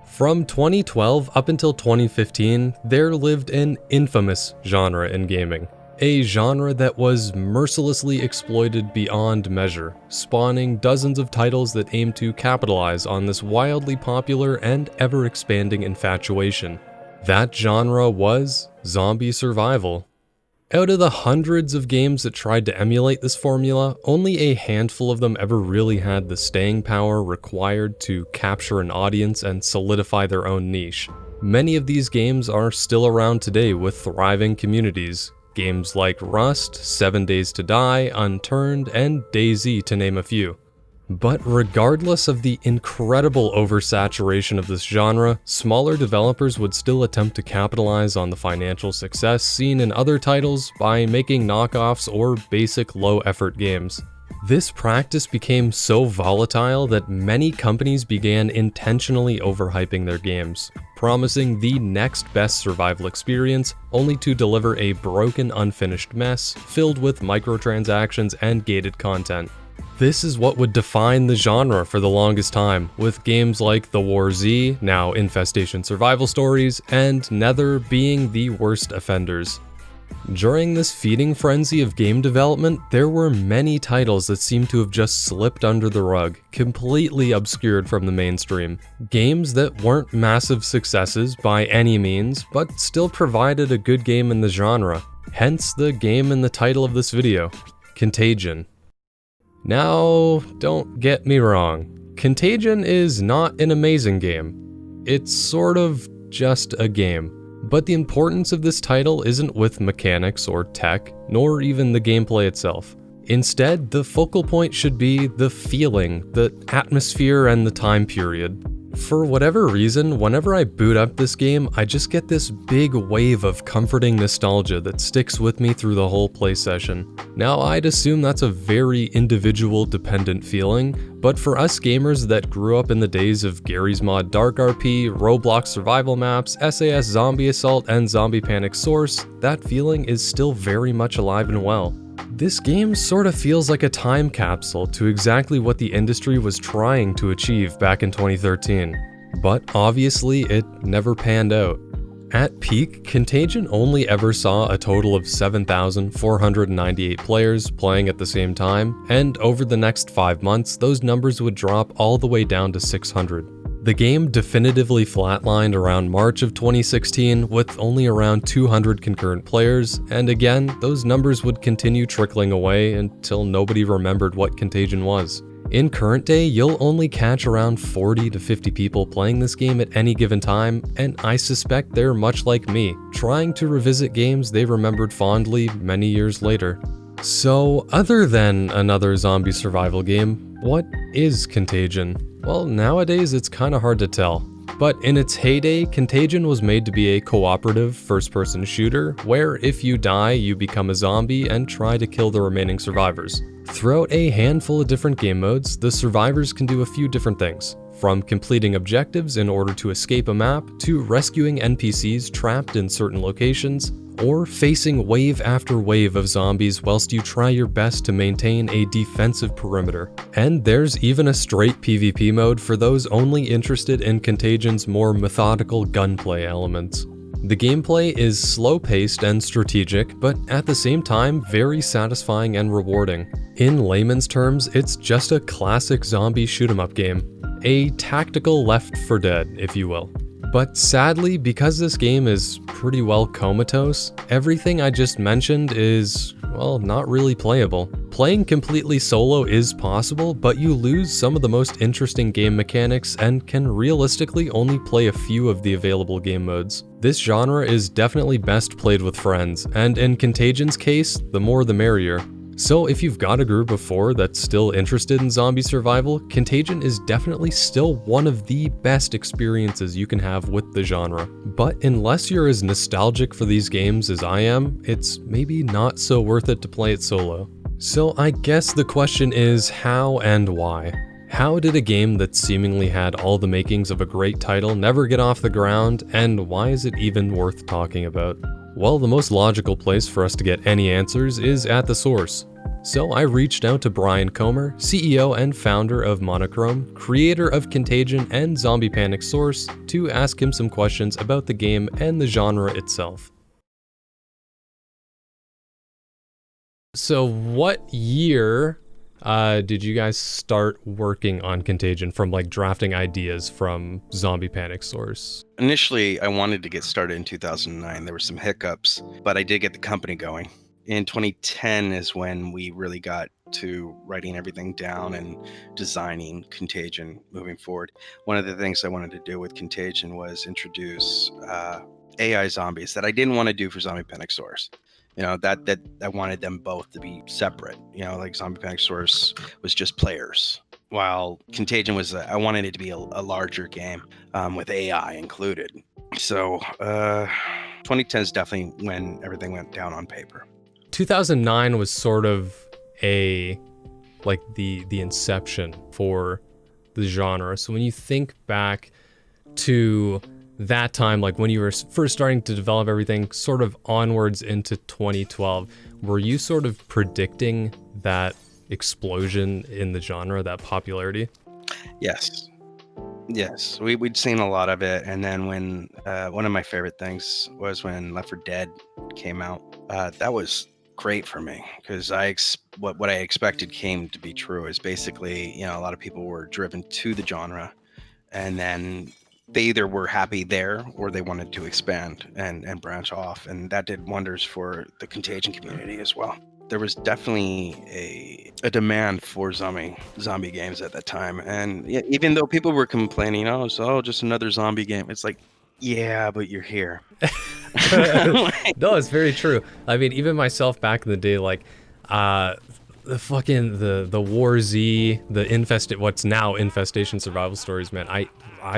From 2012 up until 2015, there lived an infamous genre in gaming. A genre that was mercilessly exploited beyond measure, spawning dozens of titles that aimed to capitalize on this wildly popular and ever-expanding infatuation. That genre was zombie survival. Out of the hundreds of games that tried to emulate this formula, only a handful of them ever really had the staying power required to capture an audience and solidify their own niche. Many of these games are still around today with thriving communities. Games like Rust, 7 Days to Die, Unturned, and DayZ to name a few. But regardless of the incredible oversaturation of this genre, smaller developers would still attempt to capitalize on the financial success seen in other titles by making knockoffs or basic low-effort games. This practice became so volatile that many companies began intentionally overhyping their games, promising the next best survival experience only to deliver a broken, unfinished mess filled with microtransactions and gated content. This is what would define the genre for the longest time, with games like The War Z, now Infestation Survival Stories, and Nether being the worst offenders. During this feeding frenzy of game development, there were many titles that seemed to have just slipped under the rug, completely obscured from the mainstream. Games that weren't massive successes by any means, but still provided a good game in the genre, hence the game in the title of this video, Contagion. Now, don't get me wrong, Contagion is not an amazing game. It's sort of just a game. But the importance of this title isn't with mechanics or tech, nor even the gameplay itself. Instead, the focal point should be the feeling, the atmosphere, and the time period. For whatever reason, whenever I boot up this game, I just get this big wave of comforting nostalgia that sticks with me through the whole play session. Now, I'd assume that's a very individual dependent feeling, but for us gamers that grew up in the days of Garry's Mod Dark RP, Roblox survival maps, SAS Zombie Assault, and Zombie Panic Source, that feeling is still very much alive and well. This game sort of feels like a time capsule to exactly what the industry was trying to achieve back in 2013. But obviously, it never panned out. At peak, Contagion only ever saw a total of 7,498 players playing at the same time, and over the next 5 months, those numbers would drop all the way down to 600. The game definitively flatlined around March of 2016 with only around 200 concurrent players, and again, those numbers would continue trickling away until nobody remembered what Contagion was. In current day, you'll only catch around 40 to 50 people playing this game at any given time, and I suspect they're much like me, trying to revisit games they remembered fondly many years later. So, other than another zombie survival game, what is Contagion? Well, nowadays it's kinda hard to tell. But in its heyday, Contagion was made to be a cooperative first-person shooter, where if you die, you become a zombie and try to kill the remaining survivors. Throughout a handful of different game modes, the survivors can do a few different things, from completing objectives in order to escape a map, to rescuing NPCs trapped in certain locations, or facing wave after wave of zombies whilst you try your best to maintain a defensive perimeter. And there's even a straight PvP mode for those only interested in Contagion's more methodical gunplay elements. The gameplay is slow-paced and strategic, but at the same time, very satisfying and rewarding. In layman's terms, it's just a classic zombie shoot-'em-up game. A tactical Left 4 Dead, if you will. But sadly, because this game is pretty well comatose, everything I just mentioned is, well, not really playable. Playing completely solo is possible, but you lose some of the most interesting game mechanics and can realistically only play a few of the available game modes. This genre is definitely best played with friends, and in Contagion's case, the more the merrier. So if you've got a group of 4 that's still interested in zombie survival, Contagion is definitely still one of the best experiences you can have with the genre. But unless you're as nostalgic for these games as I am, it's maybe not so worth it to play it solo. So I guess the question is how and why? How did a game that seemingly had all the makings of a great title never get off the ground, and why is it even worth talking about? Well, the most logical place for us to get any answers is at the source. So I reached out to Brian Comer, CEO and founder of Monochrome, creator of Contagion and Zombie Panic Source, to ask him some questions about the game and the genre itself. So what year did you guys start working on Contagion, from like drafting ideas from Zombie Panic Source? Initially, I wanted to get started in 2009. There were some hiccups, but I did get the company going. In 2010 is when we really got to writing everything down and designing Contagion moving forward. One of the things I wanted to do with Contagion was introduce AI zombies that I didn't want to do for Zombie Panic Source. That I wanted them both to be separate. Like Zombie Panic Source was just players, while Contagion was, I wanted it to be a larger game with AI included. So 2010 is definitely when everything went down on paper. 2009 was sort of the inception for the genre. So when you think back to that time, like when you were first starting to develop everything, sort of onwards into 2012, were you sort of predicting that explosion in the genre, that popularity? Yes. We'd seen a lot of it, and then when one of my favorite things was when Left 4 Dead came out. That was great for me, because what I expected came to be true. Is basically, a lot of people were driven to the genre, and then they either were happy there or they wanted to expand and branch off, and that did wonders for the Contagion community as well. There was definitely a demand for zombie games at that time, and even though people were complaining, just another zombie game, it's like, yeah, but you're here. No, it's very true. I mean, even myself back in the day, like the fucking the War Z, what's now Infestation Survival Stories, man,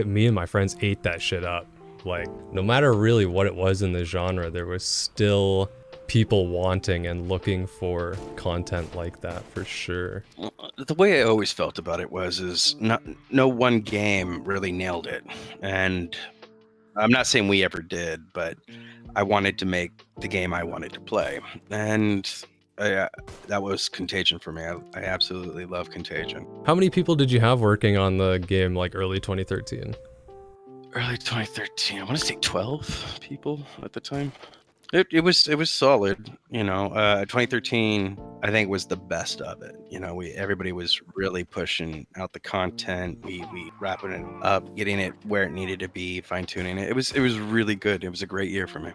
me and my friends ate that shit up. Like, no matter really what it was in the genre, there was still people wanting and looking for content like that, for sure. The way I always felt about it is no one game really nailed it, and I'm not saying we ever did, but I wanted to make the game I wanted to play, and that was Contagion for me. I absolutely love Contagion. How many people did you have working on the game, like early 2013? Early 2013, I want to say 12 people at the time. It was solid, 2013 I think was the best of it. Everybody was really pushing out the content. We wrapping it up, getting it where it needed to be, fine tuning it. It was really good. It was a great year for me.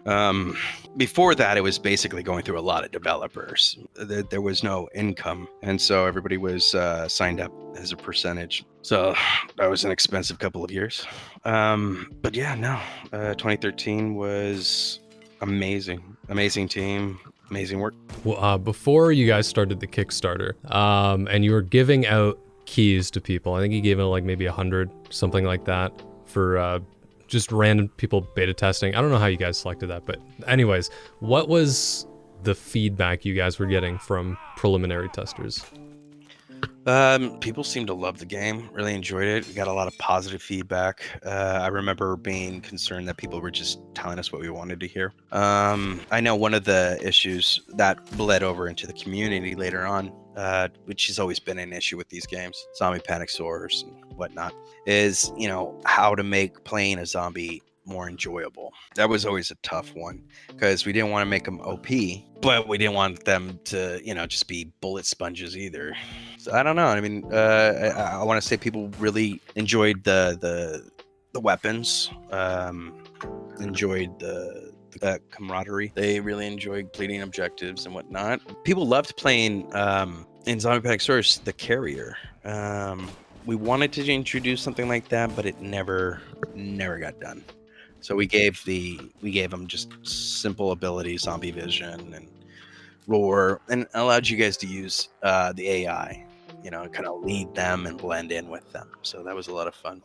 Before that, it was basically going through a lot of developers. There was no income, and so everybody was signed up as a percentage. So that was an expensive couple of years. But yeah, no, 2013 was amazing team, amazing work. Well, before you guys started the Kickstarter, and you were giving out keys to people, I think you gave out like maybe 100, something like that, for just random people beta testing. I don't know how you guys selected that, but anyways, what was the feedback you guys were getting from preliminary testers? People seemed to love the game, really enjoyed it. We got a lot of positive feedback. I remember being concerned that people were just telling us what we wanted to hear. I know one of the issues that bled over into the community later on, which has always been an issue with these games, Zombie Panic Source and whatnot, is, how to make playing a zombie more enjoyable. That was always a tough one, because we didn't want to make them OP, but we didn't want them to, just be bullet sponges either. So I don't know. I mean, I want to say people really enjoyed the weapons, enjoyed the camaraderie. They really enjoyed completing objectives and whatnot. People loved playing in Zombie Panic Source the carrier. We wanted to introduce something like that, but it never got done. So we gave them just simple abilities, zombie vision and roar, and allowed you guys to use the AI, kind of lead them and blend in with them. So that was a lot of fun.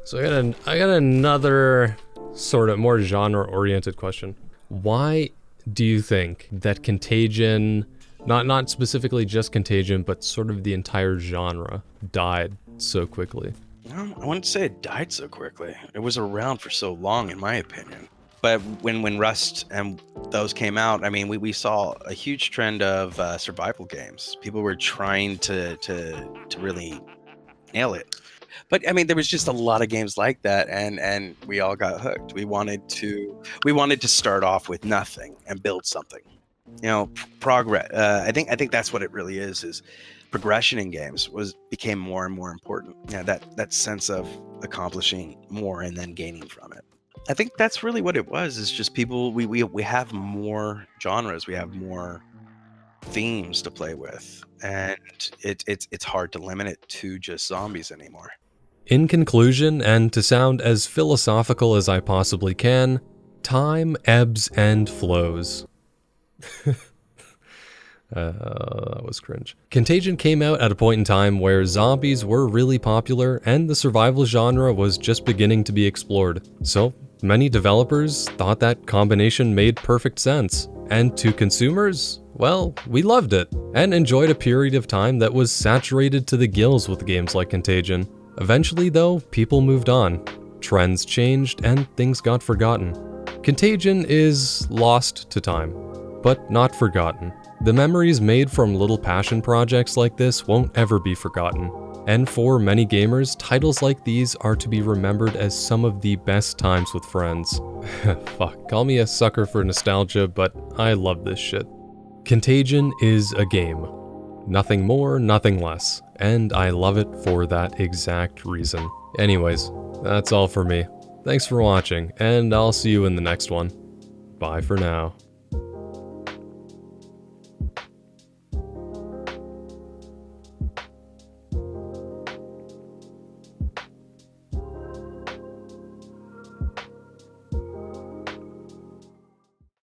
So I got another sort of more genre-oriented question. Why do you think that Contagion, not specifically just Contagion, but sort of the entire genre, died so quickly? I wouldn't say it died so quickly. It was around for so long, in my opinion. But when Rust and those came out, I mean, we saw a huge trend of survival games. People were trying to really nail it. But I mean, there was just a lot of games like that, and we all got hooked. We wanted to start off with nothing and build something. You know, progress. I think that's what it really is progression in games became more and more important. Yeah, that sense of accomplishing more and then gaining from it. I think that's really what it was. Is just people we have more genres, we have more themes to play with, and it's hard to limit it to just zombies anymore. In conclusion, and to sound as philosophical as I possibly can, time ebbs and flows. That was cringe. Contagion came out at a point in time where zombies were really popular and the survival genre was just beginning to be explored. So many developers thought that combination made perfect sense. And to consumers, well, we loved it and enjoyed a period of time that was saturated to the gills with games like Contagion. Eventually, though, people moved on. Trends changed and things got forgotten. Contagion is lost to time, but not forgotten. The memories made from little passion projects like this won't ever be forgotten. And for many gamers, titles like these are to be remembered as some of the best times with friends. Fuck, call me a sucker for nostalgia, but I love this shit. Contagion is a game. Nothing more, nothing less. And I love it for that exact reason. Anyways, that's all for me. Thanks for watching, and I'll see you in the next one. Bye for now.